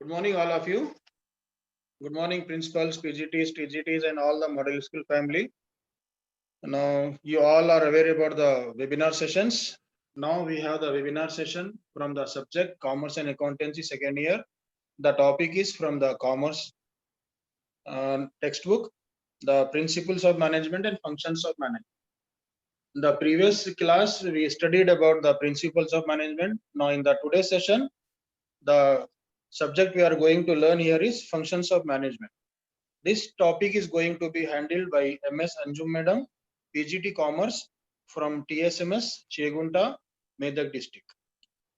Good morning, all of you. Good morning, principals, PGTs, TGTs, and all the model school family. Now, you all are aware about the webinar sessions. Now we have the webinar session from the subject Commerce and Accountancy second year. The topic is from the Commerce textbook, the Principles of Management and Functions of Management. In the previous class, we studied about the Principles of Management. Now, in the today's session, the subject we are going to learn here is Functions of Management. This topic is going to be handled by MS Anjum Madam, PGT Commerce from TSMS, Chegunta, Medak district.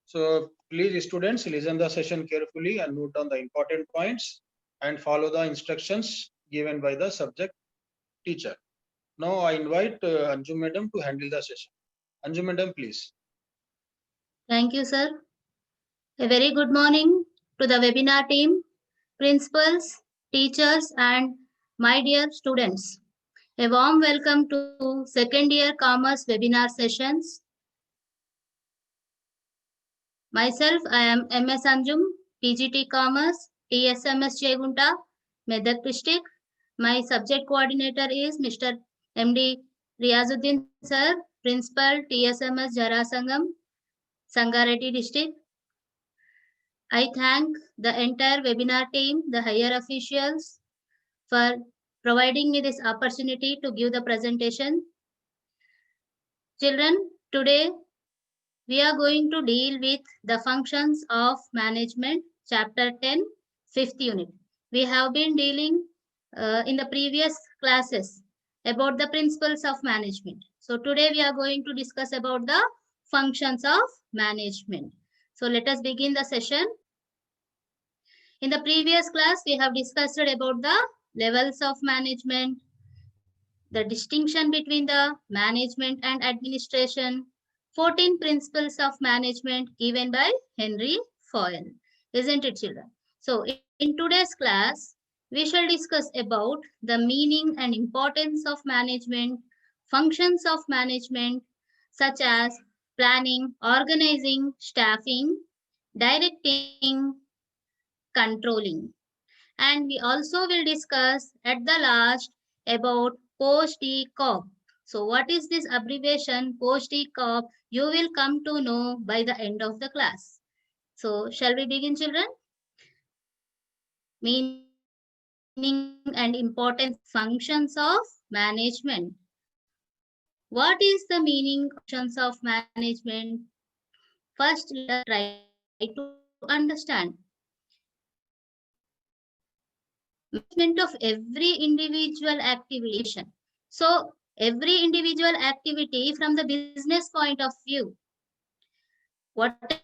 So please students listen the session carefully and note down the important points and follow the instructions given by the subject teacher. Now I invite Anjum Madam to handle the session. Anjum Madam, please. Thank you, sir. A very good morning to the webinar team, principals, teachers, and my dear students. A warm welcome to second year commerce webinar sessions. Myself, I am MS Anjum, PGT Commerce, TSMS Chegunta, Medak district. My subject coordinator is Mr. MD Riazuddin sir, Principal TSMS Jarasangam, Sangareddy district. I thank the entire webinar team, the higher officials, for providing me this opportunity to give the presentation. Children, today we are going to deal with the functions of management, chapter 10, 5th unit. We have been dealing in the previous classes about the principles of management. So today we are going to discuss about the functions of management. So let us begin the session. In the previous class, we have discussed about the levels of management, the distinction between the management and administration, 14 principles of management given by Henry Fayol. Isn't it, children? So in today's class, we shall discuss about the meaning and importance of management, functions of management, such as planning, organizing, staffing, directing, controlling. And we also will discuss at the last about post-ECOP. So what is this abbreviation post-ECOP? You will come to know by the end of the class. So shall we begin, children? Meaning and importance functions of management. What is the meaning functions of management? First, let us try to understand. Management of every individual activity. So every individual activity from the business point of view, whatever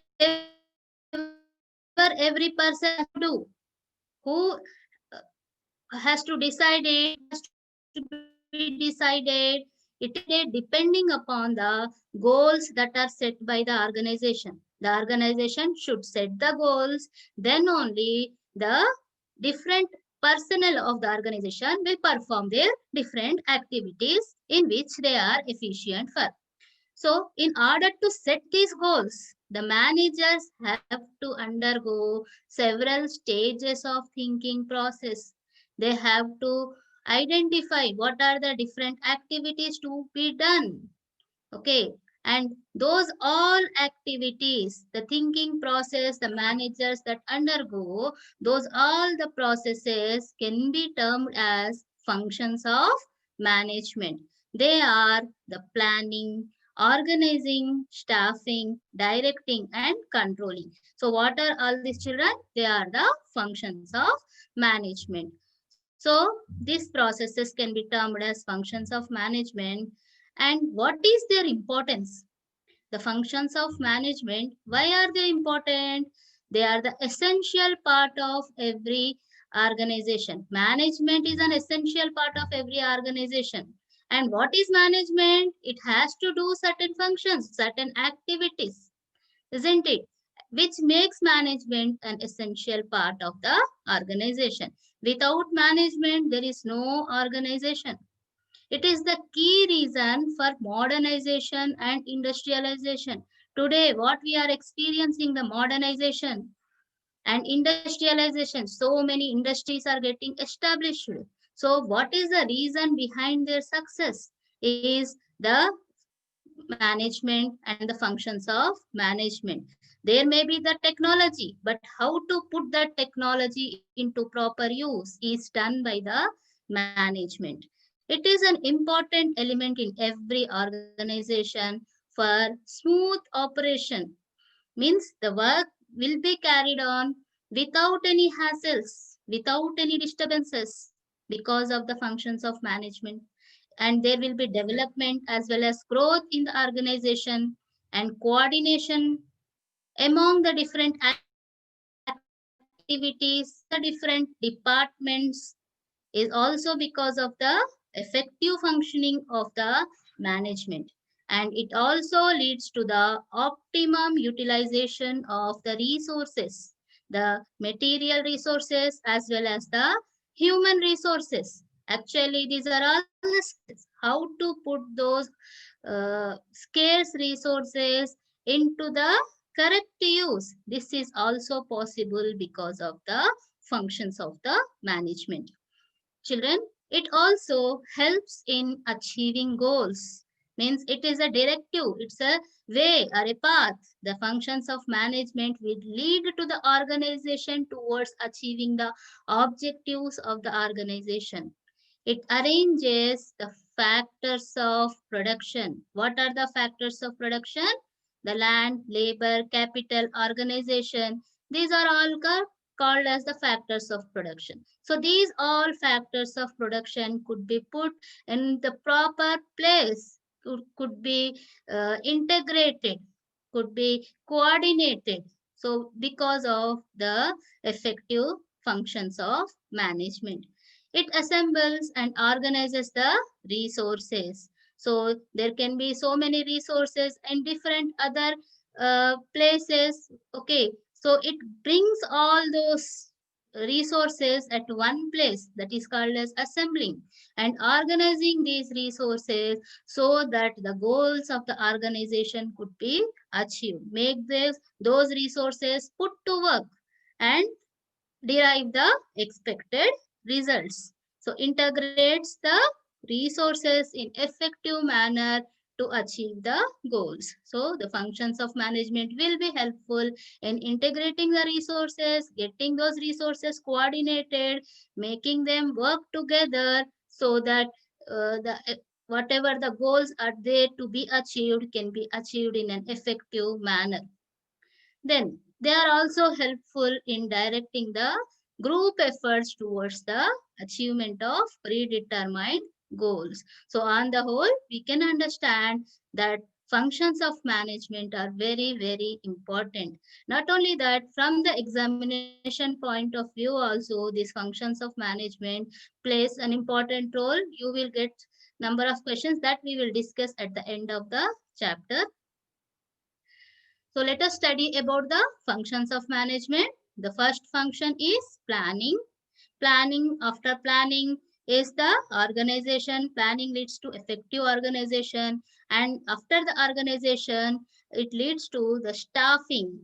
every person has to do, who has to decide it, has to be decided, it is decided depending upon the goals that are set by the organization. The organization should set the goals, then only the different personnel of the organization will perform their different activities in which they are efficient for. So in order to set these goals, the managers have to undergo several stages of thinking process. They have to identify what are the different activities to be done. Okay. And those all activities, the thinking process, the managers that undergo, those all the processes can be termed as functions of management. They are the planning, organizing, staffing, directing, and controlling. So what are all these, children? They are the functions of management. So these processes can be termed as functions of management. And what is their importance? The functions of management, why are they important? They are the essential part of every organization. Management is an essential part of every organization. And what is management? It has to do certain functions, certain activities, isn't it? Which makes management an essential part of the organization. Without management, there is no organization. It is the key reason for modernization and industrialization. Today, what we are experiencing, the modernization. And industrialization, so many industries are getting established. So what is the reason behind their success? Is the management and the functions of management. There may be the technology, but how to put that technology into proper use is done by the management. It is an important element in every organization for smooth operation. Means the work will be carried on without any hassles, without any disturbances, because of the functions of management. And there will be development as well as growth in the organization and coordination among the different activities, the different departments, is also because of the effective functioning of the management. And it also leads to the optimum utilization of the resources, the material resources as well as the human resources. Actually, these are all the skills. How to put those scarce resources into the correct use. This is also possible because of the functions of the management. Children, it also helps in achieving goals. Means it is a directive, it's a way or a path. The functions of management will lead to the organization towards achieving the objectives of the organization. It arranges the factors of production. What are the factors of production? The land, labor, capital, organization. These are all called as the factors of production. So these all factors of production could be put in the proper place, could be integrated, could be coordinated. So because of the effective functions of management, it assembles and organizes the resources. So there can be so many resources and different other places. Okay, so it brings all those resources at one place, that is called as assembling and organizing these resources so that the goals of the organization could be achieved. Make those resources put to work and derive the expected results. So integrates the resources in effective manner to achieve the goals. So the functions of management will be helpful in integrating the resources, getting those resources coordinated, making them work together so that whatever the goals are there to be achieved can be achieved in an effective manner. Then they are also helpful in directing the group efforts towards the achievement of predetermined goals. So on the whole, we can understand that functions of management are very, very important. Not only that, from the examination point of view also, these functions of management plays an important role. You will get number of questions that we will discuss at the end of the chapter. So let us study about the functions of management. The first function is planning. Planning, after planning is the organization. Planning leads to effective organization. And after the organization, it leads to the staffing.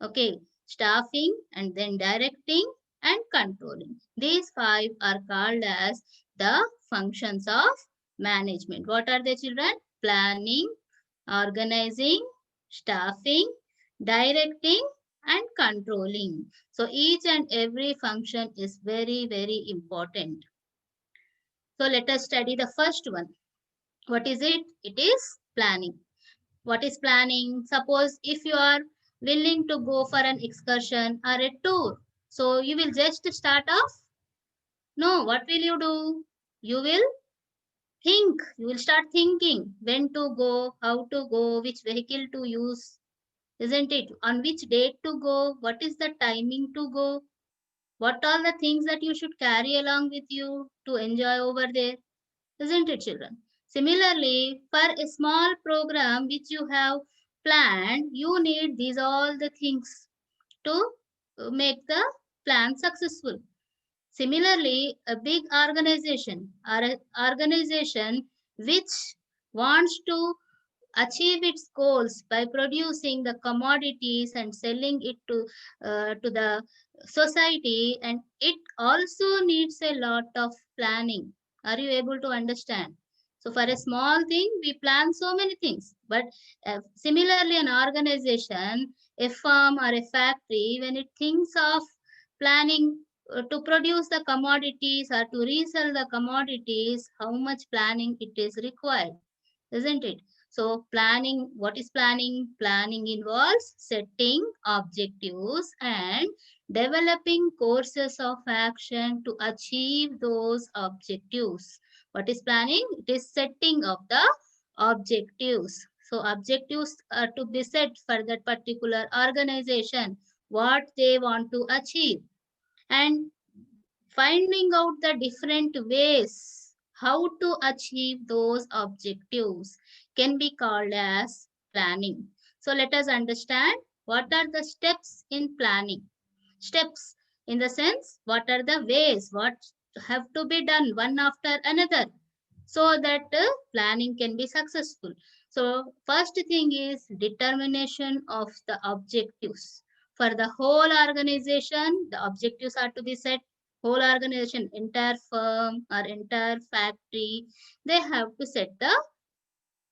Okay, staffing and then directing and controlling. These five are called as the functions of management. What are they, children? Planning, organizing, staffing, directing, and controlling. So each and every function is very, very important. So let us study the first one. What is it? It is planning. What is planning? Suppose if you are willing to go for an excursion or a tour, so you will just start off. No, what will you do? You will think. You will start thinking when to go, how to go, which vehicle to use, isn't it? On which date to go? What is the timing to go? What are the things that you should carry along with you to enjoy over there? Isn't it, children? Similarly, for a small program which you have planned, you need these all the things to make the plan successful. Similarly, a big organization or an organization which wants to achieve its goals by producing the commodities and selling it to the society, and it also needs a lot of planning. Are you able to understand? So for a small thing we plan so many things, but similarly an organization, a firm or a factory, when it thinks of planning to produce the commodities or to resell the commodities, how much planning it is required, isn't it? So planning, what is planning? Planning involves setting objectives and developing courses of action to achieve those objectives. What is planning? It is setting of the objectives. So objectives are to be set for that particular organization, what they want to achieve, and finding out the different ways how to achieve those objectives can be called as planning. So let us understand what are the steps in planning. Steps in the sense, what are the ways, what have to be done one after another so that planning can be successful. So first thing is determination of the objectives. For the whole organization, the objectives are to be set. Whole organization, entire firm or entire factory, they have to set the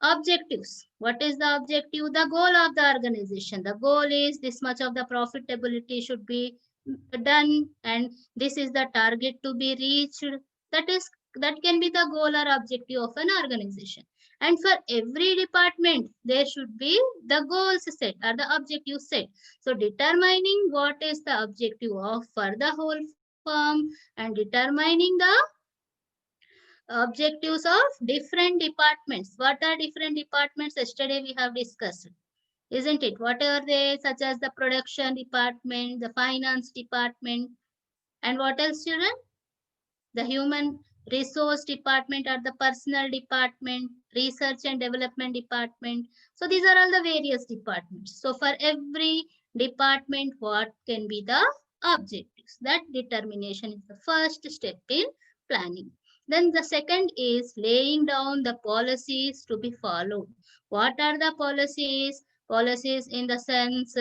objectives. What is the objective? The goal of the organization. The goal is this much of the profitability should be done, and this is the target to be reached. That can be the goal or objective of an organization. And for every department, there should be the goals set or the objectives set. So determining what is the objective of for the whole firm and determining the objectives of different departments. What are different departments? Yesterday we have discussed, isn't it? What are they? Such as the production department, the finance department, and what else, children? The human resource department or the personal department, research and development department. So these are all the various departments. So for every department, what can be the objectives? That determination is the first step in planning. Then the second is laying down the policies to be followed. What are the policies? Policies in the sense,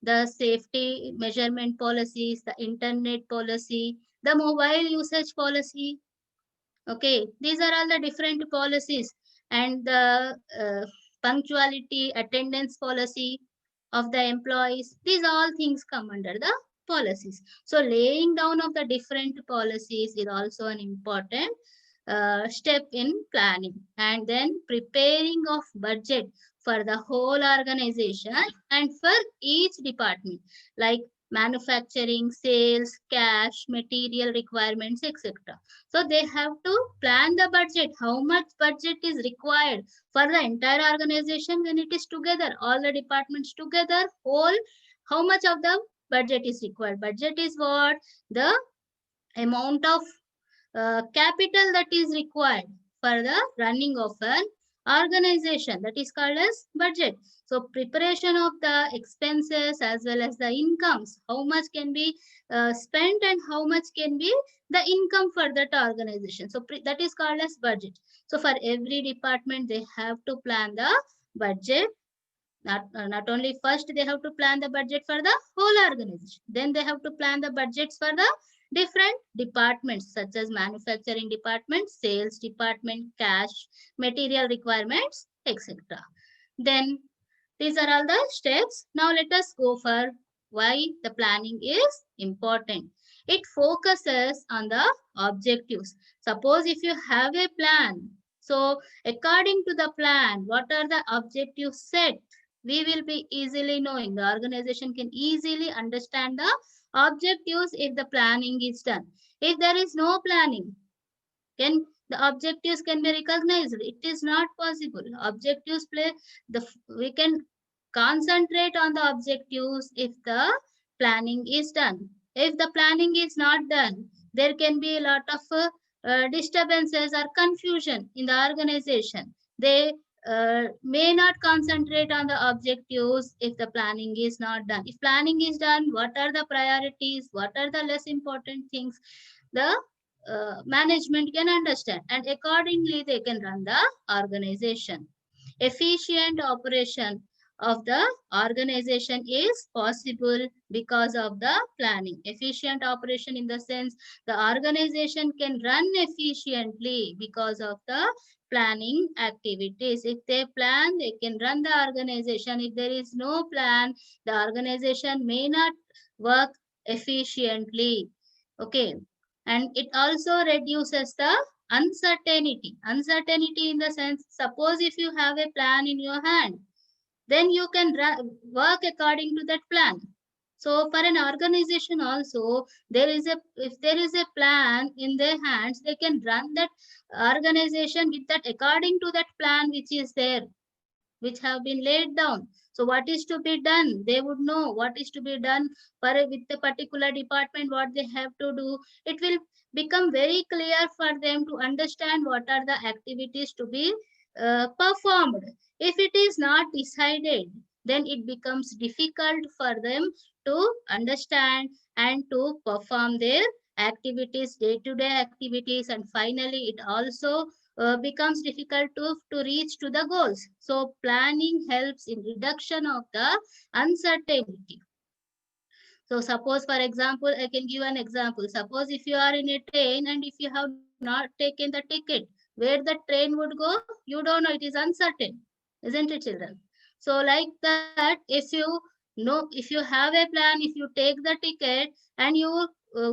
the safety measurement policies, the internet policy, the mobile usage policy. Okay, these are all the different policies, and the punctuality attendance policy of the employees. These all things come under the policies. So laying down of the different policies is also an important step in planning. And then preparing of budget for the whole organization and for each department, like manufacturing, sales, cash, material requirements, etc. So they have to plan the budget, how much budget is required for the entire organization when it is together, all the departments together, whole, how much of the budget is required. Budget is what? The amount of capital that is required for the running of an organization, that is called as budget. So preparation of the expenses as well as the incomes, how much can be spent and how much can be the income for that organization. So that is called as budget. So for every department they have to plan the budget. Not only first they have to plan the budget for the whole organization, then they have to plan the budgets for the different departments such as manufacturing department, sales department, cash, material requirements, etc. Then these are all the steps. Now let us go for why the planning is important. It focuses on the objectives. Suppose if you have a plan, so according to the plan, what are the objectives set? We will be easily knowing. The organization can easily understand the objectives if the planning is done. If there is no planning, can the objectives can be recognized? It is not possible. Objectives play the, we can concentrate on the objectives if the planning is done. If the planning is not done, there can be a lot of disturbances or confusion in the organization. They may not concentrate on the objectives if the planning is not done. If planning is done, what are the priorities? What are the less important things? The management can understand, and accordingly they can run the organization. Efficient operation of the organization is possible because of the planning. Efficient operation in the sense the organization can run efficiently because of the planning activities. If they plan, they can run the organization. If there is no plan, the organization may not work efficiently. Okay. And it also reduces the uncertainty. Uncertainty in the sense, suppose if you have a plan in your hand, then you can work according to that plan. So for an organization also, there is a if there is a plan in their hands, they can run that organization with that according to that plan which is there, which have been laid down. So what is to be done? They would know what is to be done for with the particular department, what they have to do. It will become very clear for them to understand what are the activities to be performed. If it is not decided, then it becomes difficult for them to understand and to perform their activities, day-to-day activities, and finally it also becomes difficult to reach to the goals. So planning helps in reduction of the uncertainty. So suppose, for example, I can give an example. Suppose if you are in a train and if you have not taken the ticket, where the train would go, you don't know. It is uncertain, isn't it, children? So like that, if you know, if you have a plan, if you take the ticket and you uh,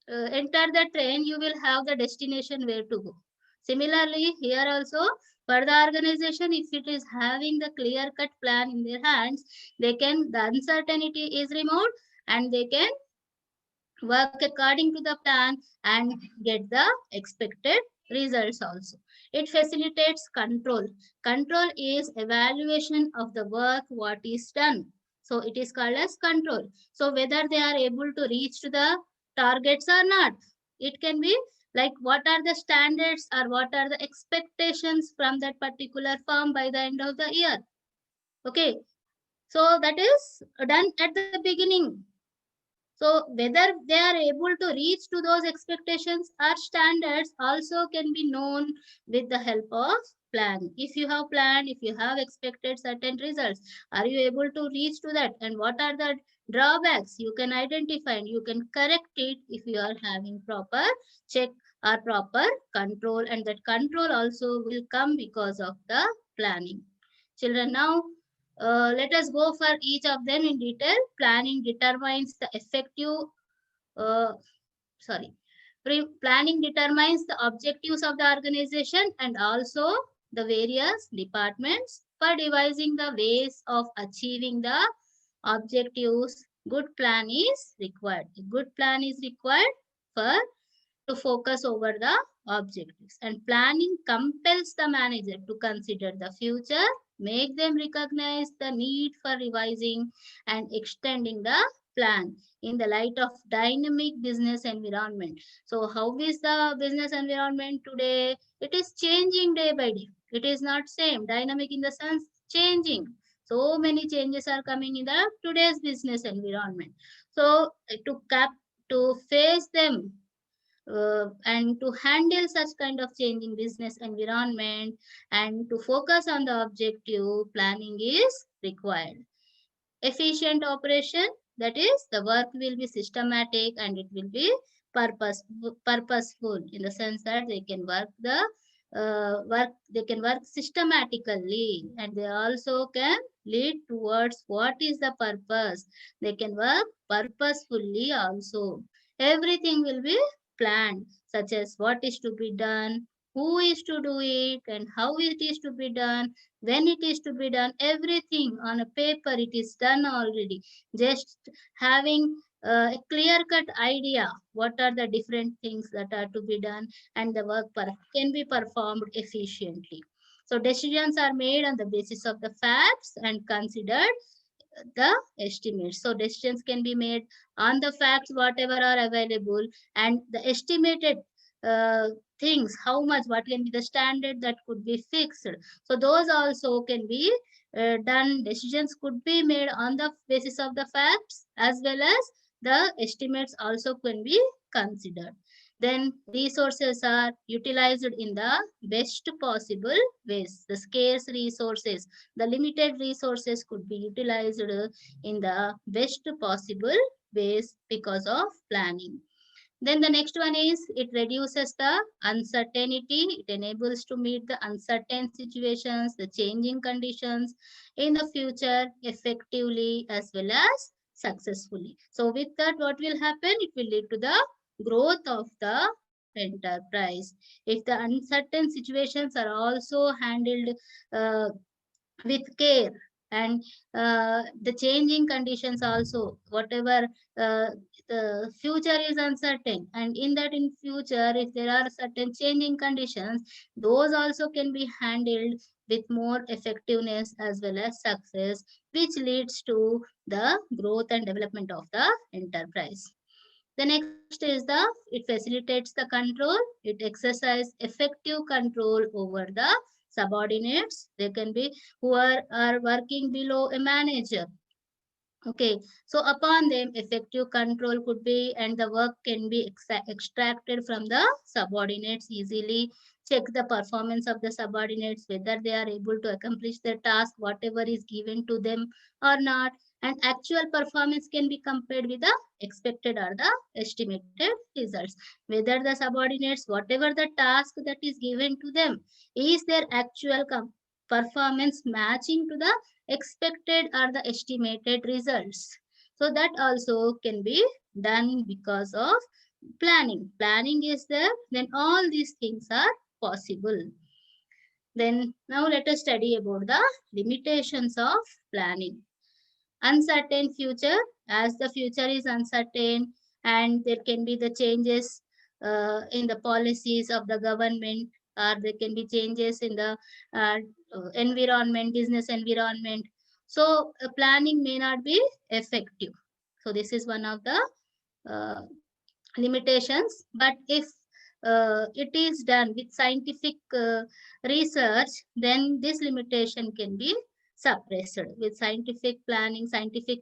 enter the train, you will have the destination where to go. Similarly, here also for the organization, if it is having the clear cut plan in their hands, the uncertainty is removed and they can work according to the plan and get the expected results also. It facilitates control. Control is evaluation of the work, what is done. So it is called as control. So whether they are able to reach to the targets or not, it can be like what are the standards or what are the expectations from that particular firm by the end of the year. Okay, so that is done at the beginning. So whether they are able to reach to those expectations or standards also can be known with the help of plan. If you have planned, if you have expected certain results, are you able to reach to that? And what are the drawbacks? You can identify and you can correct it if you are having proper check or proper control. And that control also will come because of the planning. Children, now let us go for each of them in detail. Planning determines the effective, uh, sorry, planning determines the objectives of the organization and also the various departments for devising the ways of achieving the objectives. Good plan is required. A good plan is required for to focus over the objectives. And planning compels the manager to consider the future, make them recognize the need for revising and extending the plan in the light of dynamic business environment. So how is the business environment today? It is changing day by day. It is not same. Dynamic in the sense changing. So many changes are coming in the today's business environment. So to face them and to handle such kind of changing business environment and to focus on the objective, planning is required. Efficient operation, that is the work will be systematic and it will be purposeful in the sense that they can work systematically and they also can lead towards what is the purpose. They can work purposefully also. Everything will be planned, such as what is to be done, who is to do it, and how it is to be done, when it is to be done. Everything on a paper it is done already. Just having a clear cut idea what are the different things that are to be done and the work can be performed efficiently. So decisions are made on the basis of the facts and considered the estimates. So decisions can be made on the facts whatever are available and the estimated uh, things, how much, what can be the standard that could be fixed. So those also can be done. Decisions could be made on the basis of the facts as well as the estimates also can be considered. Then resources are utilized in the best possible ways. The scarce resources, the limited resources could be utilized in the best possible ways because of planning. Then the next one is it reduces the uncertainty. It enables to meet the uncertain situations, the changing conditions in the future effectively as well as successfully. So with that, what will happen? It will lead to the growth of the enterprise. If the uncertain situations are also handled uh, with care, and the changing conditions also, whatever the future is uncertain, and in that in future if there are certain changing conditions, those also can be handled with more effectiveness as well as success, which leads to the growth and development of the enterprise. The next is the it facilitates the control. It exercises effective control over the subordinates. They can be who are working below a manager. Okay, so upon them, effective control could be, and the work can be extracted from the subordinates easily. Check the performance of the subordinates, whether they are able to accomplish the task, whatever is given to them or not. And actual performance can be compared with the expected or the estimated results. Whether the subordinates, whatever the task that is given to them, is their actual performance matching to the expected or the estimated results. So that also can be done because of planning. Planning is there, then all these things are possible. Then now let us study about the limitations of planning. Uncertain future, as the future is uncertain and there can be the changes in the policies of the government, or there can be changes in the uh, environment, business environment. So planning may not be effective. So this is one of the uh, limitations. But if it is done with scientific research, then this limitation can be suppressed. With scientific planning, scientific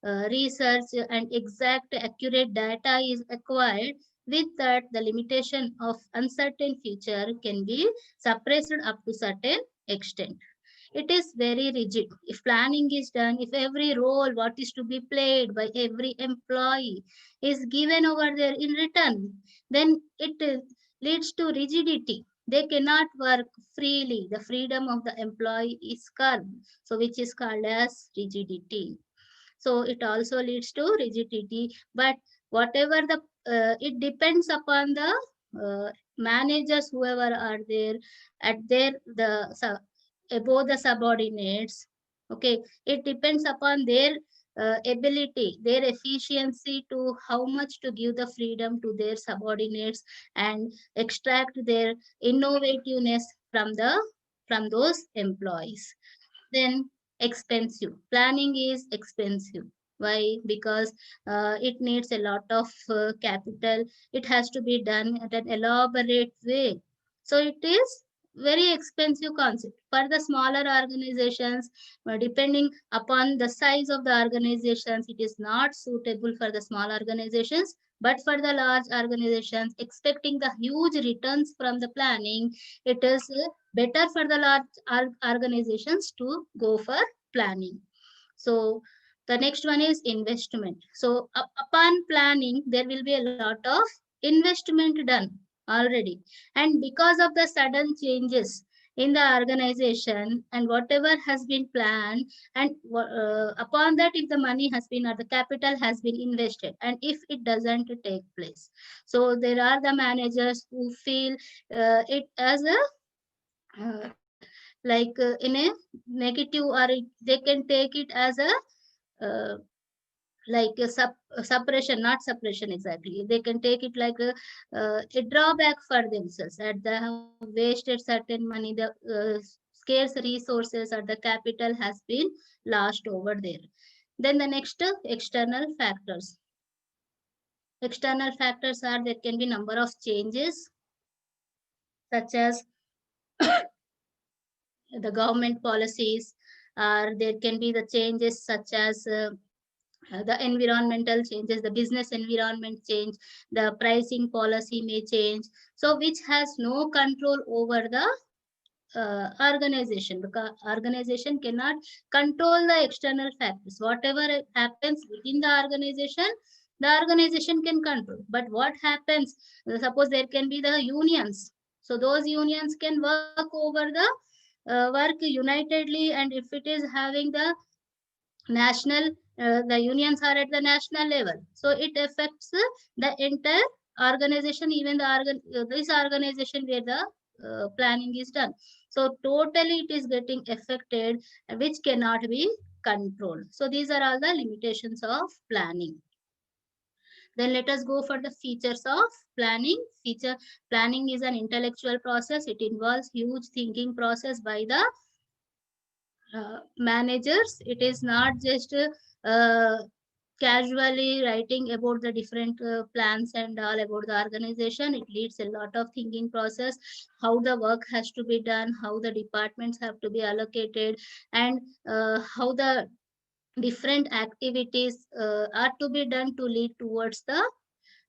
research, and exact accurate data is acquired. With that, the limitation of uncertain future can be suppressed up to certain extent. It is very rigid. If planning is done, if every role what is to be played by every employee is given over there in return, then it leads to rigidity. They cannot work freely. The freedom of the employee is curbed, so which is called as rigidity. So it also leads to rigidity. But whatever the it depends upon the managers whoever are there at their above the subordinates. Okay, it depends upon their ability, their efficiency, to how much to give the freedom to their subordinates and extract their innovativeness from the from those employees. Then expensive. Planning is expensive. Why? Because it needs a lot of capital. It has to be done at an elaborate way. So it is very expensive concept for the smaller organizations. Depending upon the size of the organizations, it is not suitable for the small organizations. But for the large organizations expecting the huge returns from the planning, it is better for the large organizations to go for planning. So the next one is investment. So upon planning, there will be a lot of investment done already. And because of the sudden changes in the organization and whatever has been planned, and upon that, if the money has been or the capital has been invested, and if it doesn't take place, so there are the managers who feel it as a in a negative, or they can take it as a uh, suppression, not suppression exactly. They can take it like a drawback for themselves, that they have wasted certain money, the scarce resources or the capital has been lost over there. Then the next external factors. External factors are, there can be number of changes, such as the government policies, or there can be the changes such as the environmental changes, the business environment change, the pricing policy may change. So which has no control over the organization, because organization cannot control the external factors. Whatever happens within the organization can control. But what happens, suppose there can be the unions, so those unions can work over the work unitedly, and if it is having the national, the unions are at the national level, so it affects the entire organization, even the this organization where the planning is done. So totally it is getting affected, which cannot be controlled. So these are all the limitations of planning. Then let us go for the features of planning. Planning is an intellectual process. It involves huge thinking process by the managers. It is not just casually writing about the different plans and all about the organization. It leads a lot of thinking process, how the work has to be done, how the departments have to be allocated, and how the different activities are to be done to lead towards the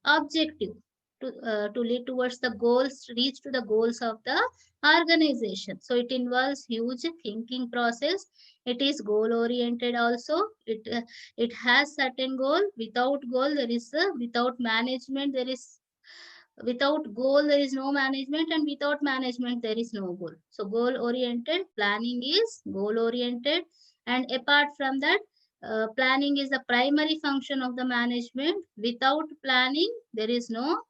objective, to lead towards the goals, reach to the goals of the organization. So it involves huge thinking process. It is goal oriented also. It has certain goal. Without goal there is without management there is, without goal there is no management, and without management there is no goal. So goal oriented planning is goal oriented. And apart from that, planning is the primary function of the management. Without planning there is no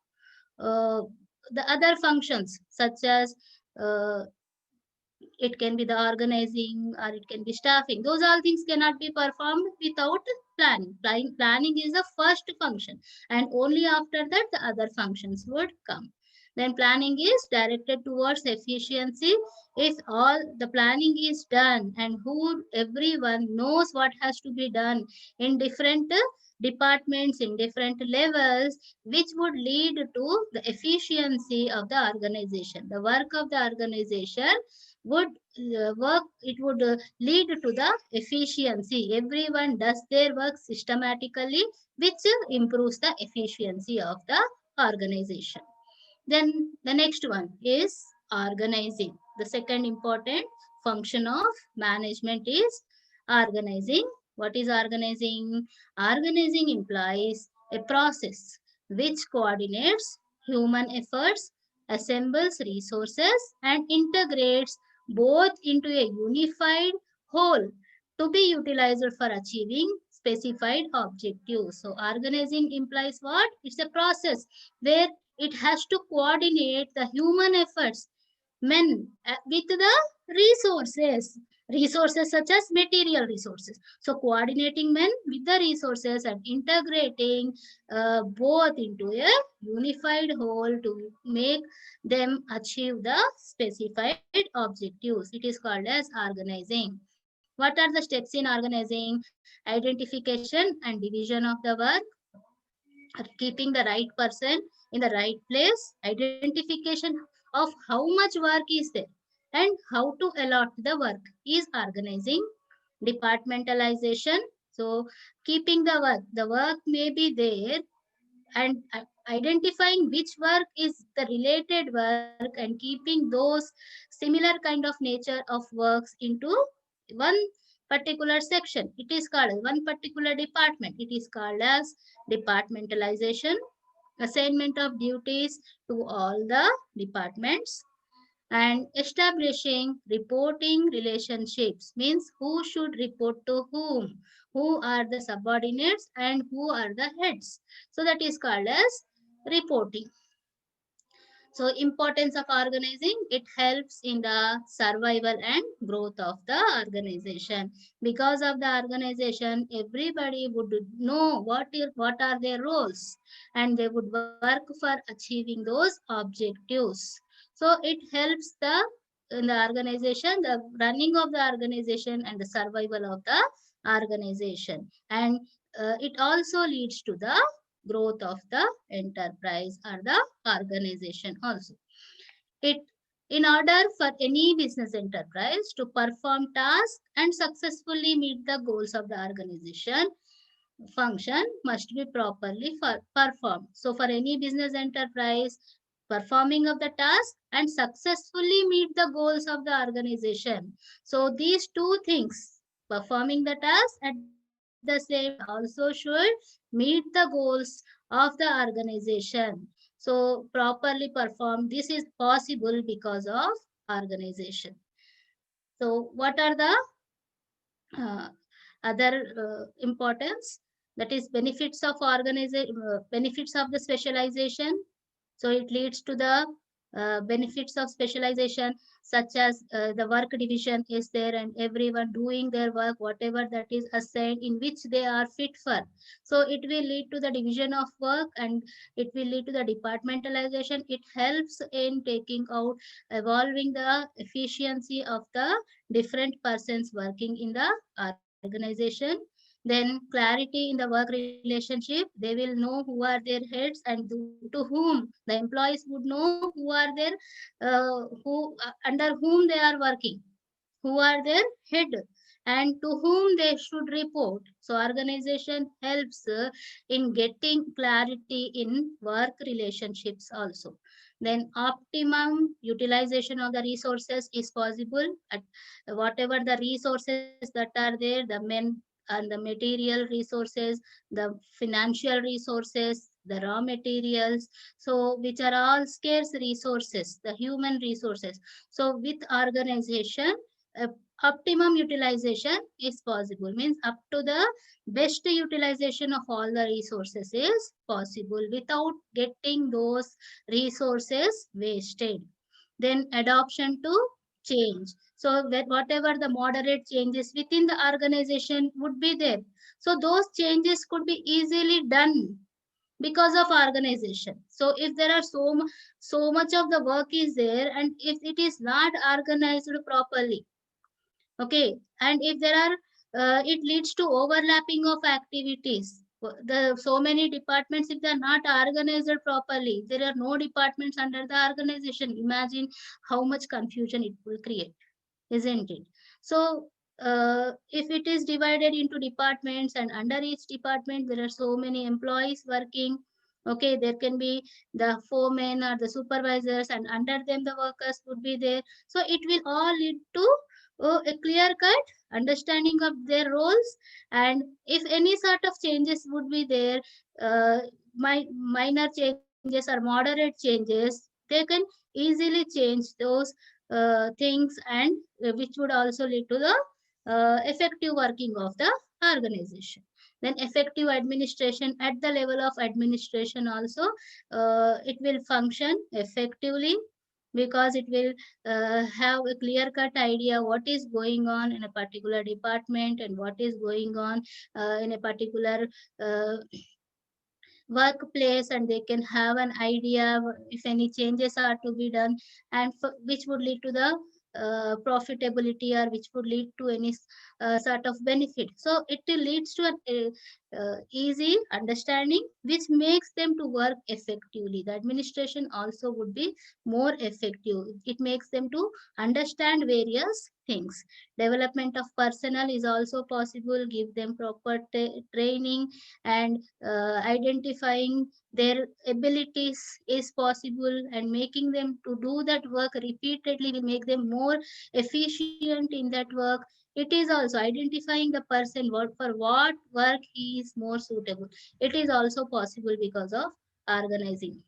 uh, the other functions, such as uh, it can be the organizing, or it can be staffing. Those all things cannot be performed without planning. Planning is the first function, and only after that the other functions would come. Then planning is directed towards efficiency. If all the planning is done and who everyone knows what has to be done in different departments, in different levels, which would lead to the efficiency of the organization. The work of the organization would it would lead to the efficiency. Everyone does their work systematically, which improves the efficiency of the organization. Then the next one is organizing. The second important function of management is organizing. What is organizing? Organizing implies a process which coordinates human efforts, assembles resources, and integrates both into a unified whole to be utilized for achieving specified objectives. So organizing implies what? It's a process where it has to coordinate the human efforts, men, with the resources such as material resources. So coordinating men with the resources and integrating both into a unified whole to make them achieve the specified objectives. It is called as organizing. What are the steps in organizing? Identification and division of the work, keeping the right person in the right place, identification of how much work is there, and how to allot the work is organizing. Departmentalization, so keeping the work may be there, and identifying which work is the related work and keeping those similar kind of nature of works into one particular section. It is called one particular department. It is called as departmentalization. Assignment of duties to all the departments, and establishing reporting relationships means who should report to whom, who are the subordinates and who are the heads. So that is called as reporting. So importance of organizing, it helps in the survival and growth of the organization. Because of the organization, everybody would know what are their roles, and they would work for achieving those objectives. So it helps the in the organization, the running of the organization and the survival of the organization. And it also leads to the growth of the enterprise or the organization also. It, in order for any business enterprise to perform tasks and successfully meet the goals of the organization, function must be properly performed. So for any business enterprise, performing of the task and successfully meet the goals of the organization. So these two things, performing the task at the same time also should meet the goals of the organization. So properly perform. This is possible because of organization. So what are the uh, other importance, that is benefits of organization, benefits of the specialization? So it leads to the benefits of specialization, such as the work division is there and everyone doing their work whatever that is assigned in which they are fit for. So it will lead to the division of work and it will lead to the departmentalization. It helps in taking out, evolving the efficiency of the different persons working in the organization. Then clarity in the work relationship, they will know who are their heads and to whom the employees would know who are their under whom they are working, who are their head and to whom they should report. So organization helps in getting clarity in work relationships also. Then optimum utilization of the resources is possible at whatever the resources that are there, the men and the material resources, the financial resources, the raw materials, so which are all scarce resources, the human resources. So with organization, uh, optimum utilization is possible, means up to the best utilization of all the resources is possible without getting those resources wasted. Then adoption to change. So that whatever the moderate changes within the organization would be there, so those changes could be easily done because of organization. So if there are so much of the work is there and if it is not organized properly, okay, and if there are it leads to overlapping of activities. The so many departments, if they are not organized properly, there are no departments under the organization, imagine how much confusion it will create, isn't it? So if it is divided into departments and under each department there are so many employees working, okay, there can be the foremen or the supervisors and under them the workers would be there. So it will all lead to a clear cut understanding of their roles. And if any sort of changes would be there, uh, minor changes or moderate changes, they can easily change those things, and which would also lead to the effective working of the organization. Then effective administration, at the level of administration also, it will function effectively because it will have a clear cut idea what is going on in a particular department and what is going on in a particular uh, workplace, and they can have an idea if any changes are to be done, and which would lead to the profitability or which would lead to any sort of benefit. So it leads to an easy understanding which makes them to work effectively. The administration also would be more effective. It makes them to understand various things. Development of personnel is also possible, give them proper training, and identifying their abilities is possible, and making them to do that work repeatedly will make them more efficient in that work. It is also identifying the person what for what work he is more suitable. It is also possible because of organizing.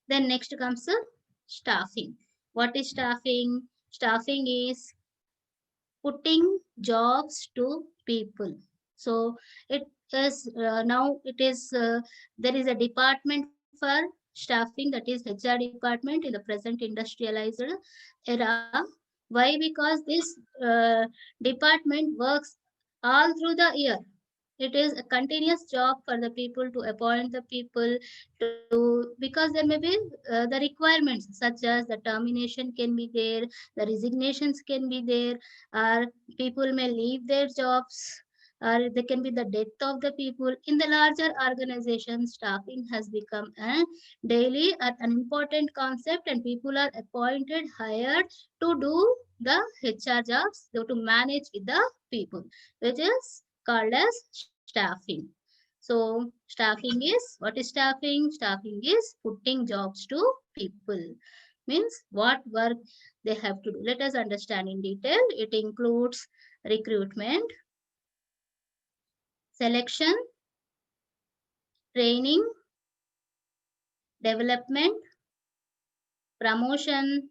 Then next comes staffing. What is staffing? Staffing is putting jobs to people. So it is now it is there is a department for staffing, that is HR department in the present industrialized era. Why? Because this department works all through the year. It is a continuous job for the people to appoint the people to, because there may be the requirements such as the termination can be there, the resignations can be there, or people may leave their jobs, or there can be the death of the people. In the larger organization, staffing has become a daily an important concept, and people are appointed, hired to do the HR jobs, so to manage with the people, which is called as staffing. staffing. So staffing is, what is staffing? Staffing is putting jobs to people. Means what work they have to do. Let us understand in detail. It includes recruitment, selection, training, development, promotion,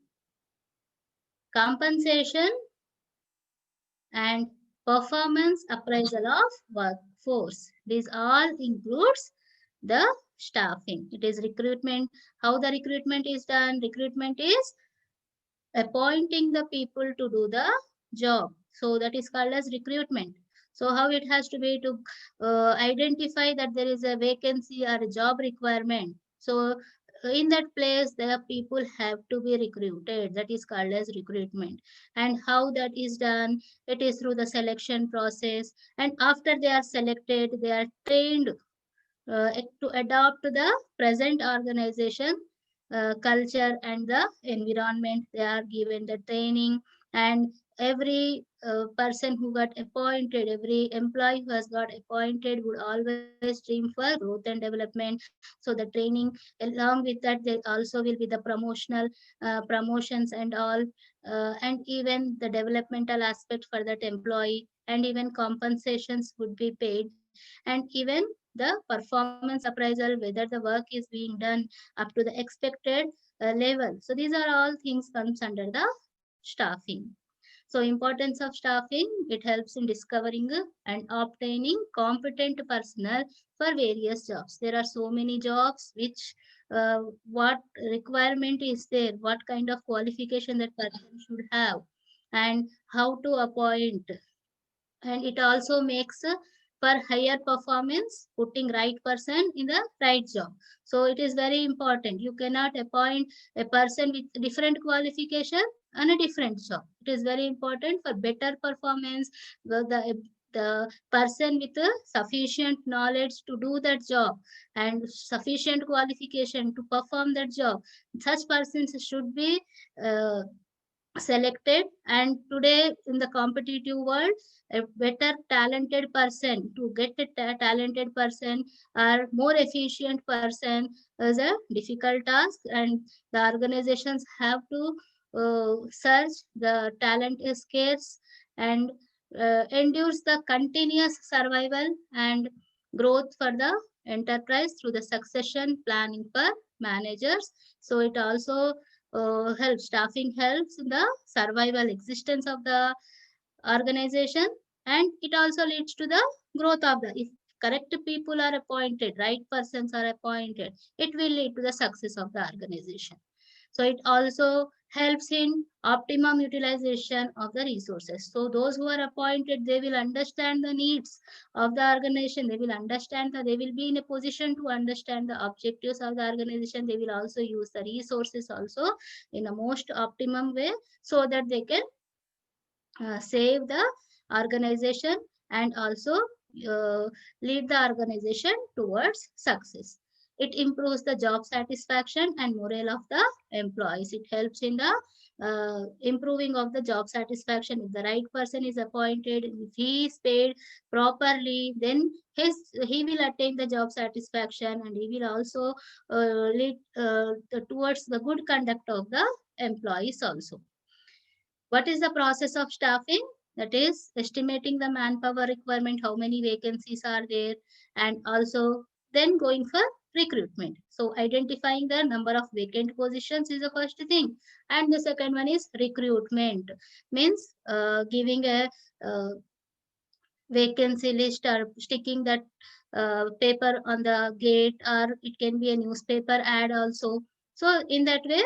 compensation, and performance appraisal of workforce. These all includes the staffing. It is recruitment. How the recruitment is done? Recruitment is appointing the people to do the job. So that is called as recruitment. So how it has to be to identify that there is a vacancy or a job requirement. So in that place, the people have to be recruited. That is called as recruitment. And how that is done? It is through the selection process. And after they are selected, they are trained to adopt the present organization culture and the environment. They are given the training, and every person who got appointed, every employee who has got appointed would always dream for growth and development. So the training, along with that, there also will be the promotional promotions and all, and even the developmental aspect for that employee, and even compensations would be paid, and even the performance appraisal, whether the work is being done up to the expected level. So these are all things comes under the staffing. So importance of staffing, it helps in discovering and obtaining competent personnel for various jobs. There are so many jobs which what requirement is there, what kind of qualification that person should have, and how to appoint. And it also makes for higher performance, putting right person in the right job. So it is very important. You cannot appoint a person with different qualification on a different job. It is very important for better performance. The person with sufficient knowledge to do that job and sufficient qualification to perform that job, such persons should be uh, selected. And today in the competitive world, a better talented person, to get a talented person or more efficient person is a difficult task, and the organizations have to search the talent is scarce, and endures the continuous survival and growth for the enterprise through the succession planning for managers. So it also helps, staffing helps in the survival existence of the organization, and it also leads to the growth of the, if correct people are appointed, right persons are appointed, it will lead to the success of the organization. So it also helps in optimum utilization of the resources. So those who are appointed, they will understand the needs of the organization. They will understand that they will be in a position to understand the objectives of the organization. They will also use the resources also in a most optimum way, so that they can save the organization and also lead the organization towards success. It improves the job satisfaction and morale of the employees. It helps in the improving of the job satisfaction. If the right person is appointed, if he is paid properly, then he will attain the job satisfaction, and he will also lead towards the good conduct of the employees also. What is the process of staffing? That is estimating the manpower requirement, how many vacancies are there, and also then going for recruitment. So identifying the number of vacant positions is the first thing. And the second one is recruitment, means giving a uh, vacancy list or sticking that paper on the gate, or it can be a newspaper ad also. So in that way,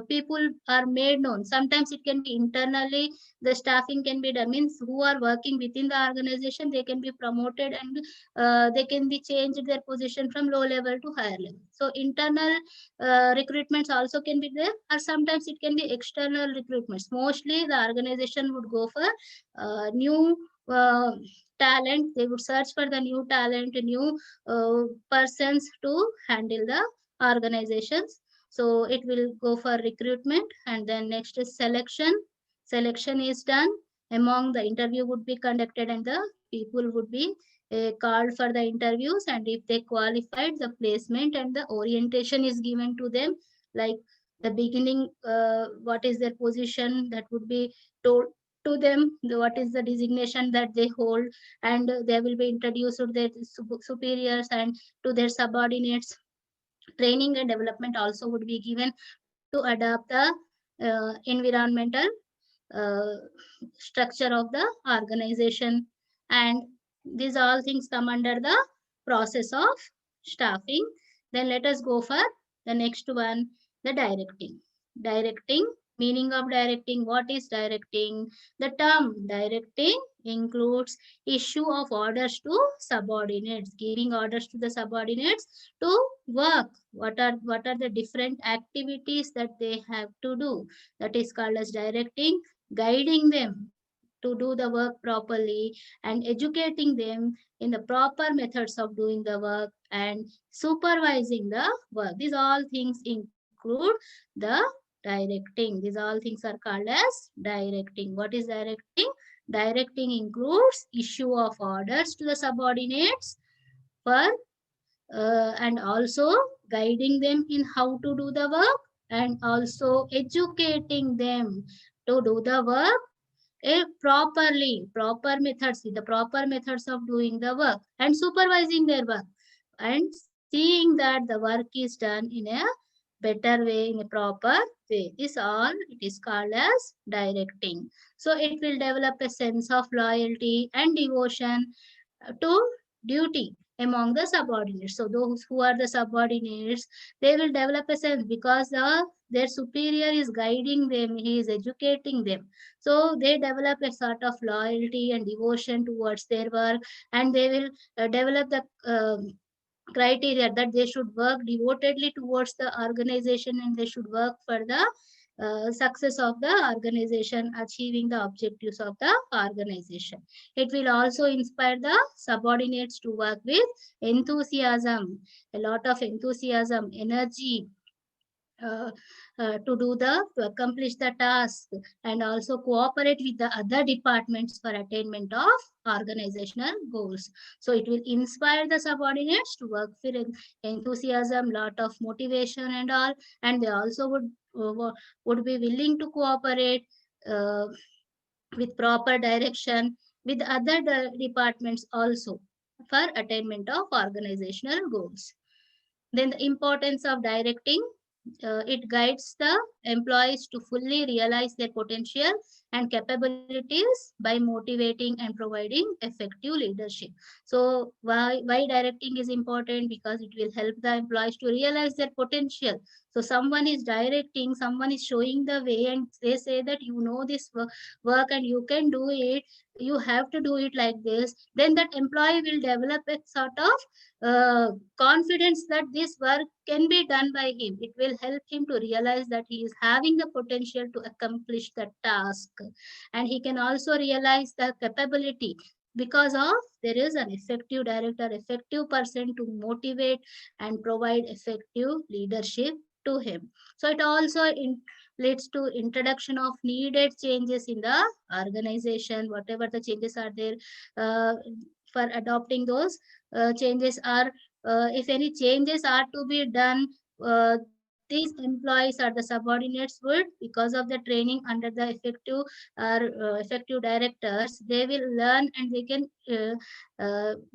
people are made known. Sometimes it can be internally, the staffing can be done, means who are working within the organization, they can be promoted, and they can be changed their position from low level to higher level. So internal recruitments also can be there, or sometimes it can be external recruitments. Mostly the organization would go for new talent. They would search for the new talent, new persons to handle the organizations. So it will go for recruitment, and then next is selection. Selection is done, among the interview would be conducted, and the people would be called for the interviews, and if they qualified, the placement and the orientation is given to them, like the beginning, what is their position, that would be told to them, what is the designation that they hold, and they will be introduced to their superiors and to their subordinates. Training and development also would be given to adapt the environmental uh, structure of the organization. And these all things come under the process of staffing. Then let us go for the next one, the directing. Directing, meaning of directing, what is directing? The term directing includes issue of orders to subordinates, giving orders to the subordinates to work. What are the different activities that they have to do? That is called as directing. Guiding them to do the work properly, and educating them in the proper methods of doing the work, and supervising the work. These all things include the directing. These all things are called as directing. What is directing? Directing includes issue of orders to the subordinates for and also guiding them in how to do the work, and also educating them to do the work properly, proper methods, with the proper methods of doing the work, and supervising their work, and seeing that the work is done in a better way, in a proper way. This all it is called as directing. So it will develop a sense of loyalty and devotion to duty among the subordinates. So those who are the subordinates, they will develop a sense, because their superior is guiding them, he is educating them. So they develop a sort of loyalty and devotion towards their work, and they will develop the criteria that they should work devotedly towards the organization, and they should work for the success of the organization, achieving the objectives of the organization. It will also inspire the subordinates to work with enthusiasm, a lot of enthusiasm, energy, uh, to accomplish the task, and also cooperate with the other departments for attainment of organizational goals. So it will inspire the subordinates to work with enthusiasm, lot of motivation and all, and they also would be willing to cooperate uh, with proper direction with other departments also for attainment of organizational goals. Then the importance of directing, it guides the employees to fully realize their potential and capabilities by motivating and providing effective leadership. So why directing is important? Because it will help the employees to realize their potential. So someone is directing, someone is showing the way, and they say that you know this work and you can do it, you have to do it like this. Then that employee will develop a sort of confidence that this work can be done by him. It will help him to realize that he is having the potential to accomplish the task, and he can also realize the capability, because of there is an effective director, effective person to motivate and provide effective leadership to him. So it also leads to introduction of needed changes in the organization, whatever the changes are there. uh, for adopting those changes are, if any changes are to be done, these employees or the subordinates would, because of the training under the effective directors, they will learn, and they can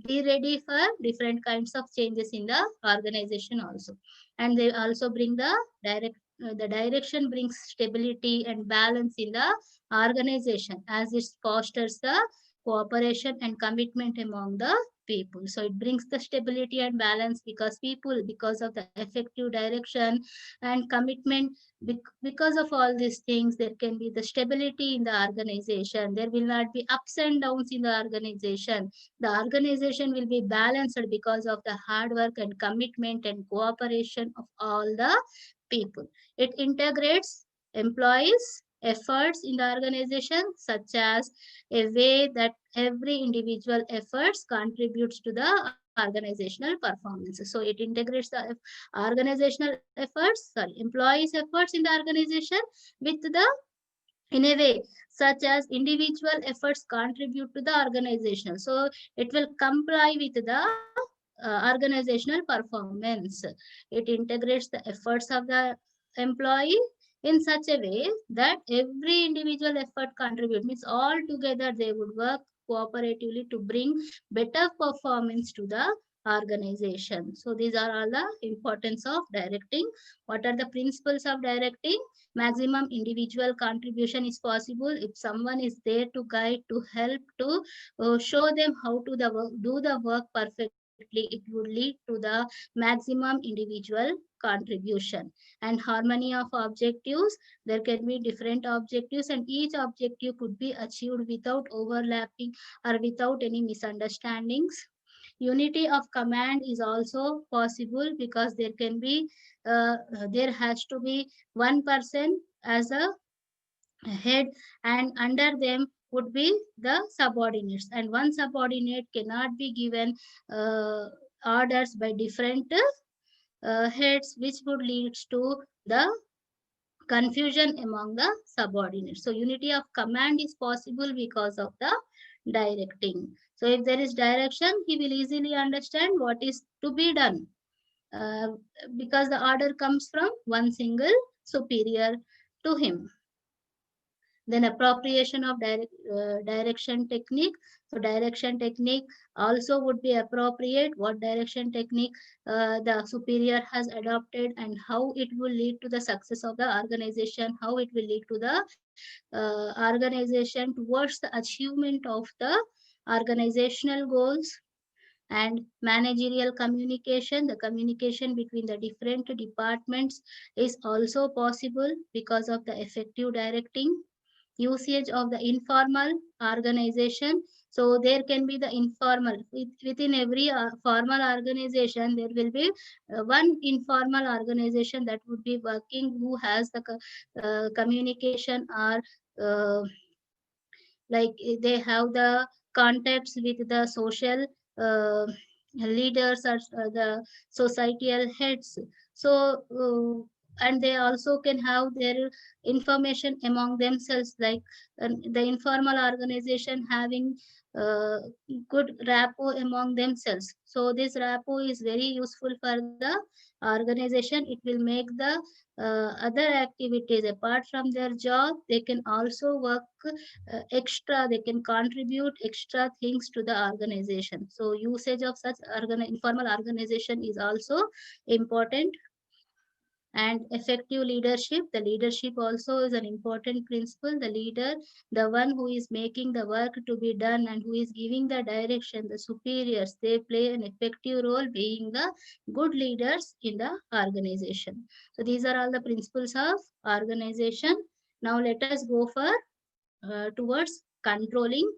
be ready for different kinds of changes in the organization also. And they also bring the direction brings stability and balance in the organization, as it fosters the cooperation and commitment among the people. So it brings the stability and balance, because people, because of the effective direction and commitment, because of all these things, there can be the stability in the organization. There will not be ups and downs in the organization. The organization will be balanced because of the hard work and commitment and cooperation of all the people. It integrates employees efforts in the organization, such as a way that every individual efforts contributes to the organizational performance. So it integrates the organizational efforts, sorry, employees efforts in the organization with the in a way such as individual efforts contribute to the organization. So it will comply with the organizational performance. It integrates the efforts of the employee in such a way that every individual effort contribute, means all together they would work cooperatively to bring better performance to the organization. So these are all the importance of directing. What are the principles of directing? Maximum individual contribution is possible if someone is there to guide, to help, to show them how to do the work perfectly. It would lead to the maximum individual contribution. And harmony of objectives, there can be different objectives and each objective could be achieved without overlapping or without any misunderstandings. Unity of command is also possible because there can be there has to be one person as a head, and under them would be the subordinates, and one subordinate cannot be given uh, orders by different heads, which would lead to the confusion among the subordinates. So unity of command is possible because of the directing. So if there is direction, he will easily understand what is to be done, uh, because the order comes from one single superior to him. Then appropriation of direction technique. So direction technique also would be appropriate. What direction technique the superior has adopted and how it will lead to the success of the organization, how it will lead to the organization towards the achievement of the organizational goals. And managerial communication, the communication between the different departments is also possible because of the effective directing. Usage of the informal organization. So there can be the informal. Within every formal organization, there will be one informal organization that would be working, who has the communication or uh, like they have the contacts with the social uh, leaders or the societal heads. So and they also can have their information among themselves, like the informal organization having uh, good rapport among themselves. So this rapport is very useful for the organization. It will make the other activities apart from their job, they can also work extra, they can contribute extra things to the organization. So usage of such informal organization is also important. And effective leadership, the leadership also is an important principle. The leader, the one who is making the work to be done and who is giving the direction, the superiors, they play an effective role being the good leaders in the organization. So these are all the principles of organization. Now let us go for towards controlling.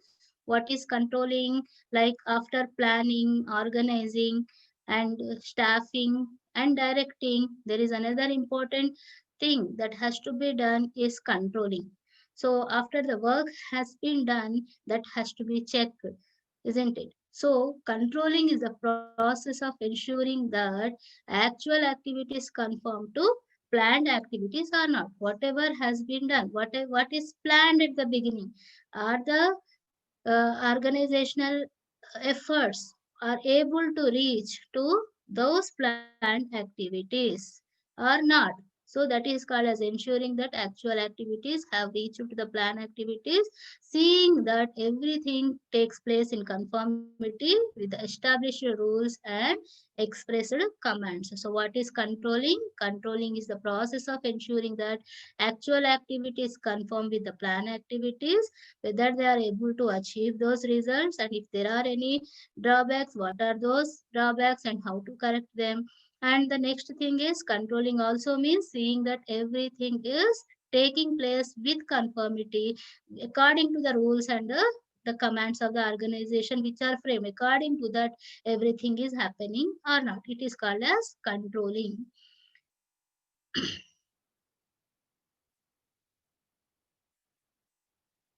What is controlling? Like after planning, organizing, and staffing and directing, there is another important thing that has to be done is controlling. So after the work has been done, that has to be checked, isn't it? So controlling is the process of ensuring that actual activities conform to planned activities or not. Whatever has been done, what is planned at the beginning, are the organizational efforts are able to reach to those planned activities or not. So that is called as ensuring that actual activities have reached to the planned activities, seeing that everything takes place in conformity with the established rules and expressed commands. So what is controlling? Controlling is the process of ensuring that actual activities conform with the planned activities, whether they are able to achieve those results, and if there are any drawbacks, what are those drawbacks and how to correct them. And the next thing is controlling also means seeing that everything is taking place with conformity according to the rules and the commands of the organization, which are framed according to that, everything is happening or not. It is called as controlling.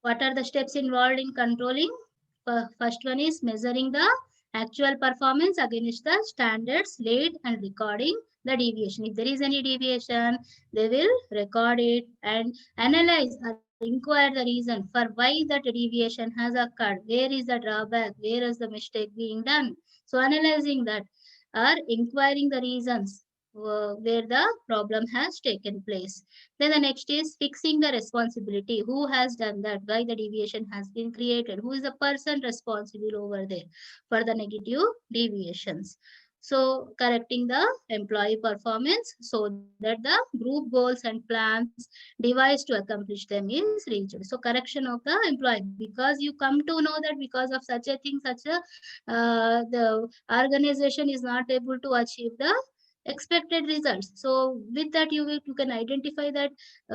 What are the steps involved in controlling? First one is measuring the actual performance against the standards laid and recording the deviation. If there is any deviation, they will record it and analyze. Are inquire the reason for why that deviation has occurred. Where is the drawback? Where is the mistake being done? So analyzing that or inquiring the reasons where the problem has taken place. Then the next is fixing the responsibility. Who has done that? Why the deviation has been created? Who is the person responsible over there for the negative deviations? So correcting the employee performance so that the group goals and plans devised to accomplish them is reached. So correction of the employee, because you come to know that because of such a thing, such a the organization is not able to achieve the expected results. So with that you can identify that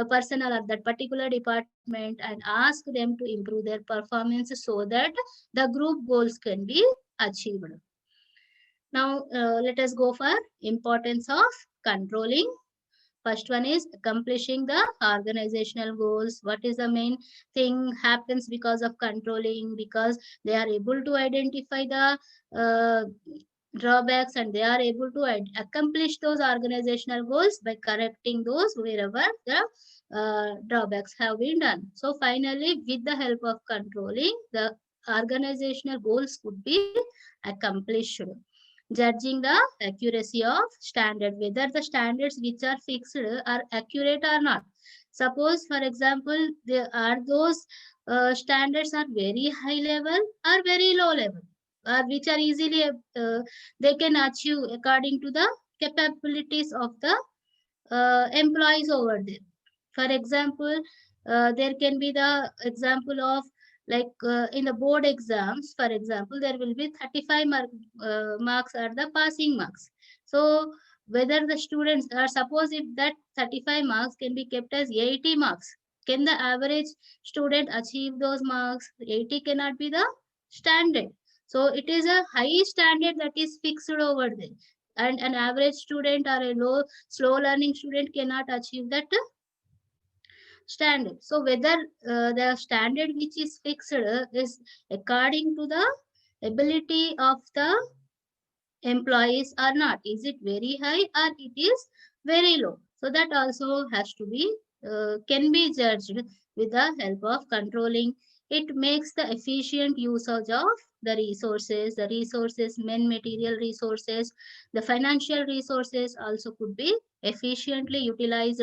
personnel at that particular department and ask them to improve their performance so that the group goals can be achieved. Now let us go for importance of controlling. First one is accomplishing the organizational goals. What is the main thing happens because of controlling? Because they are able to identify the uh, drawbacks and they are able to accomplish those organizational goals by correcting those wherever the drawbacks have been done. So finally, with the help of controlling, the organizational goals could be accomplished. Judging the accuracy of standard, whether the standards which are fixed are accurate or not. Suppose for example there are those standards are very high level or very low level, or which are easily they can achieve according to the capabilities of the employees over there. For example, there can be the example of like in the board exams, for example, there will be 35 marks are the passing marks. So whether the students, or suppose if that 35 marks can be kept as 80 marks, can the average student achieve those marks? 80 cannot be the standard. So it is a high standard that is fixed over there. And an average student or a slow learning student cannot achieve that standard. So whether the standard which is fixed is according to the ability of the employees or not, is it very high or it is very low? So that also has to be can be judged with the help of controlling. It makes the efficient usage of the resources, men material resources, the financial resources also could be efficiently utilized.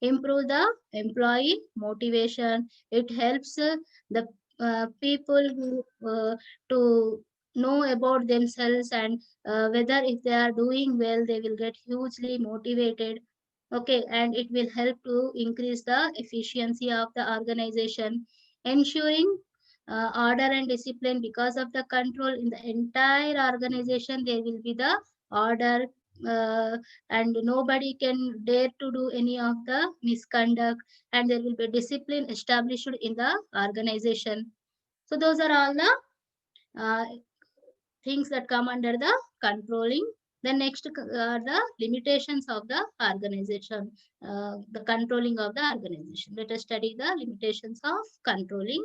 Improve the employee motivation. It helps the people who to know about themselves, and whether if they are doing well they will get hugely motivated. Okay, and it will help to increase the efficiency of the organization, ensuring order and discipline. Because of the control in the entire organization there will be the order, uh, and nobody can dare to do any of the misconduct, and there will be discipline established in the organization. So those are all the uh, things that come under the controlling. The next are the limitations of the organization, the controlling of the organization. Let us study the limitations of controlling.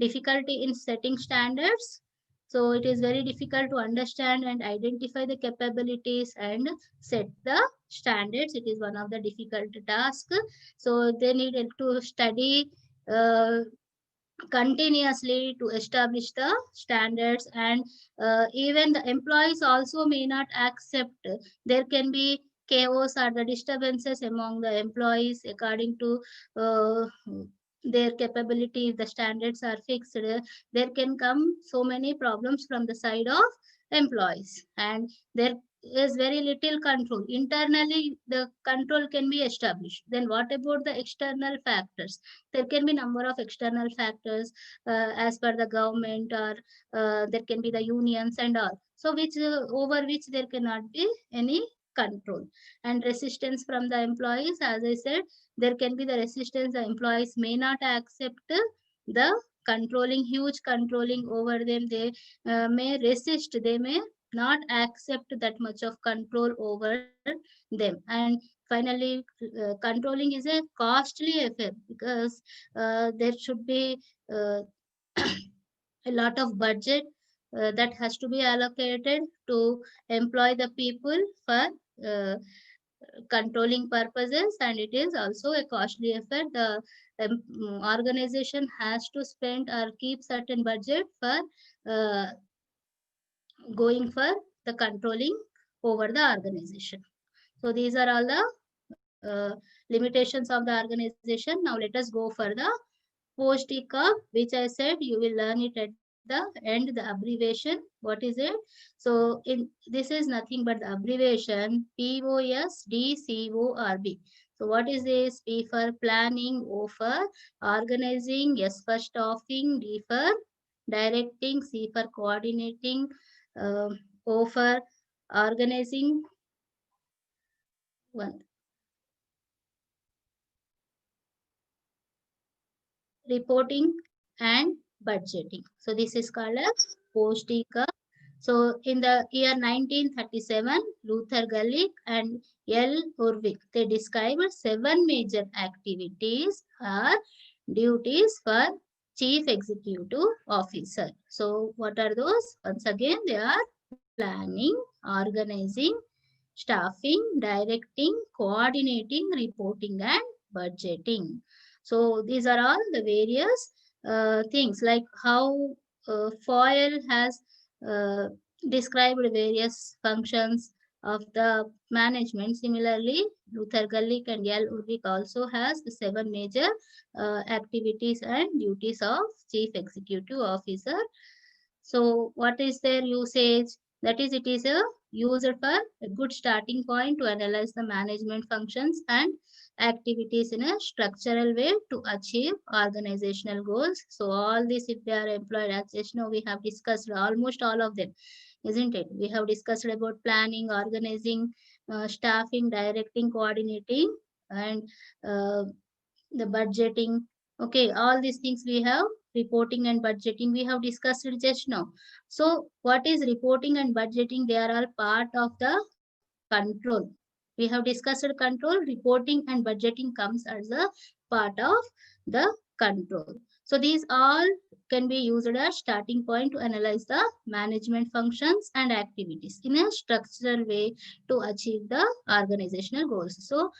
Difficulty in setting standards. So it is very difficult to understand and identify the capabilities and set the standards. It is one of the difficult tasks. So they need to study continuously to establish the standards, and even the employees also may not accept. There can be chaos or the disturbances among the employees according to uh, their capability. If the standards are fixed, there can come so many problems from the side of employees, and there is very little control. Internally the control can be established, then what about the external factors? There can be number of external factors as per the government, or there can be the unions and all, so which over which there cannot be any control. And resistance from the employees, as I said, there can be the resistance. The employees may not accept the controlling, huge controlling over them. They may resist, they may not accept that much of control over them. And finally, controlling is a costly affair, because there should be uh, a lot of budget that has to be allocated to employ the people for uh, controlling purposes, and it is also a costly affair. The organization has to spend or keep certain budget for uh, going for the controlling over the organization. So these are all the limitations of the organization. Now let us go for the post ECOG, which I said you will learn it at the end, the abbreviation. What is it? So in this is nothing but the abbreviation POSDCORB. So what is this? P for planning, O for organizing, S for staffing, D for directing, C for coordinating, O for organizing, one reporting and budgeting. So this is called as Postika. So in the year 1937, Luther Gulick and L. Urwick, they described 7 major activities or duties for Chief Executive Officer. So what are those? Once again, they are planning, organizing, staffing, directing, coordinating, reporting, and budgeting. So these are all the various things, like how FOIL has uh, described various functions of the management. Similarly, Luther Gulick and L. Urwick also has the 7 major activities and duties of Chief Executive Officer. So what is their usage? That is, it is a used for a good starting point to analyze the management functions and activities in a structural way to achieve organizational goals. So all this, if they are employed, as just now we have discussed almost all of them, isn't it? We have discussed about planning, organizing, staffing, directing, coordinating, and uh, the budgeting. Okay, all these things we have. Reporting and budgeting we have discussed it just now. So what is reporting and budgeting? They are all part of the control. We have discussed control. Reporting and budgeting comes as a part of the control. So these all can be used as starting point to analyze the management functions and activities in a structural way to achieve the organizational goals. So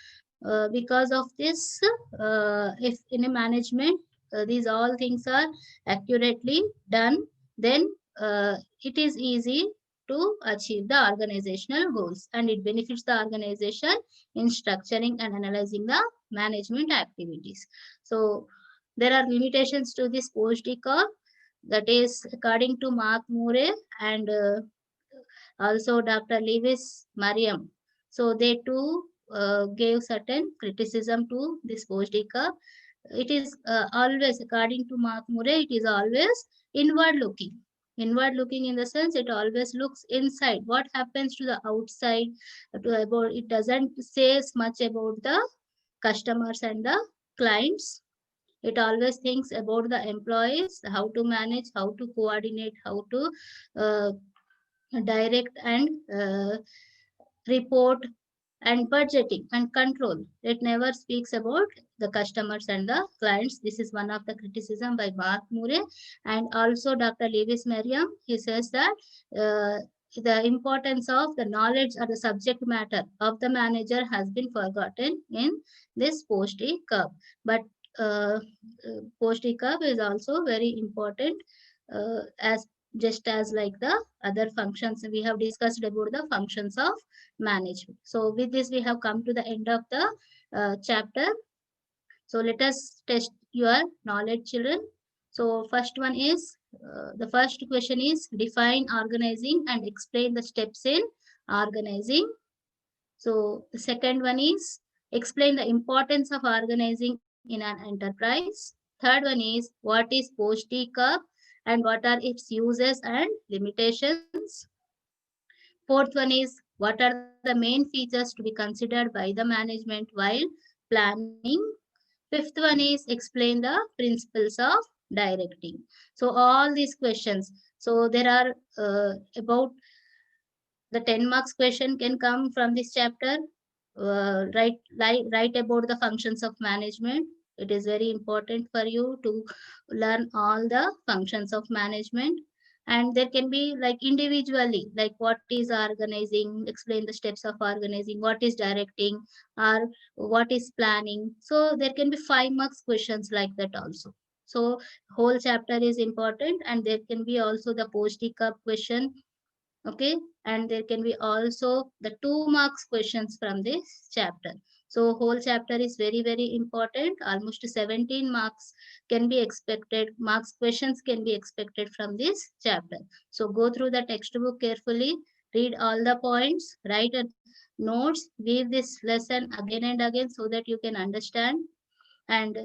because of this, if in a management these all things are accurately done, then it is easy to achieve the organizational goals, and it benefits the organization in structuring and analyzing the management activities. So there are limitations to this post ECOG, that is according to Mark Murray and also Dr. Lewis Mariam. So they too gave certain criticism to this post ECOG. It is always, according to Mark Murray, it is always inward looking. Inward looking in the sense it always looks inside. What happens to the outside? To about, it doesn't say much about the customers and the clients. It always thinks about the employees, how to manage, how to coordinate, how to uh, direct and report and budgeting and control. It never speaks about the customers and the clients. This is one of the criticism by Mark Murray. And also Dr. Lewis Merriam, he says that the importance of the knowledge or the subject matter of the manager has been forgotten in this post-E curve. But uh, post-E curve is also very important as just as like the other functions. We have discussed about the functions of management. So with this, we have come to the end of the chapter. So let us test your knowledge, children. So first one is, the first question is define organizing and explain the steps in organizing. So the second one is explain the importance of organizing in an enterprise. Third one is what is post-ECOG and what are its uses and limitations. Fourth one is what are the main features to be considered by the management while planning. Fifth one is explain the principles of directing. So all these questions. So there are about the 10 marks question can come from this chapter. Write about the functions of management. It is very important for you to learn all the functions of management. And there can be like individually, like what is organizing, explain the steps of organizing, what is directing, or what is planning. So there can be 5 marks questions like that also. So whole chapter is important, and there can be also the post-it cup question. Okay, and there can be also the 2 marks questions from this chapter. So whole chapter is very, very important. Almost 17 marks can be expected, marks questions can be expected from this chapter. So go through the textbook carefully, read all the points, write notes, weave this lesson again and again so that you can understand, and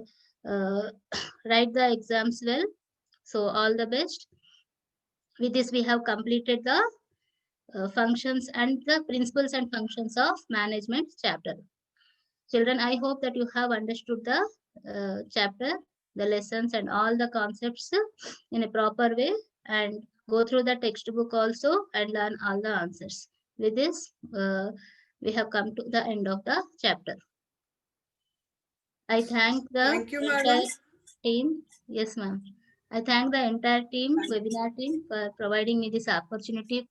uh, write the exams well. So all the best. With this, we have completed the functions and the principles and functions of management chapter. Children, I hope that you have understood the chapter, the lessons and all the concepts in a proper way, and go through the textbook also and learn all the answers. With this, we have come to the end of the chapter. I thank the Thank you, madam. entire team. Yes, ma'am. I thank the entire team, webinar team, for providing me this opportunity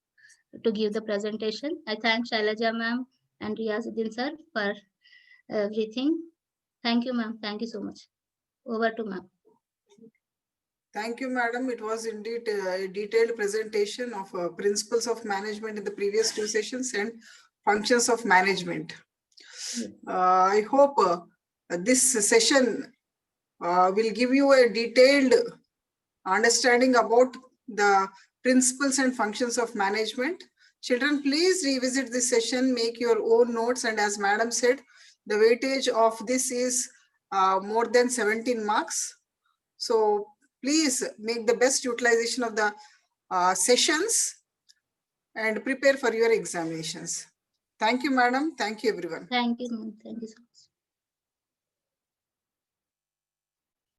to give the presentation. I thank Shailaja ma'am and Riyazuddin sir for everything. Thank you, ma'am. Thank you so much. Over to ma'am. Thank you, madam. It was indeed a detailed presentation of principles of management in the previous 2 sessions and functions of management. I hope this session will give you a detailed understanding about the principles and functions of management. Children, please revisit this session, make your own notes, and as madam said, the weightage of this is more than 17 marks. So please make the best utilization of the sessions and prepare for your examinations. Thank you, madam. Thank you, everyone. Thank you, ma'am. Thank you so much.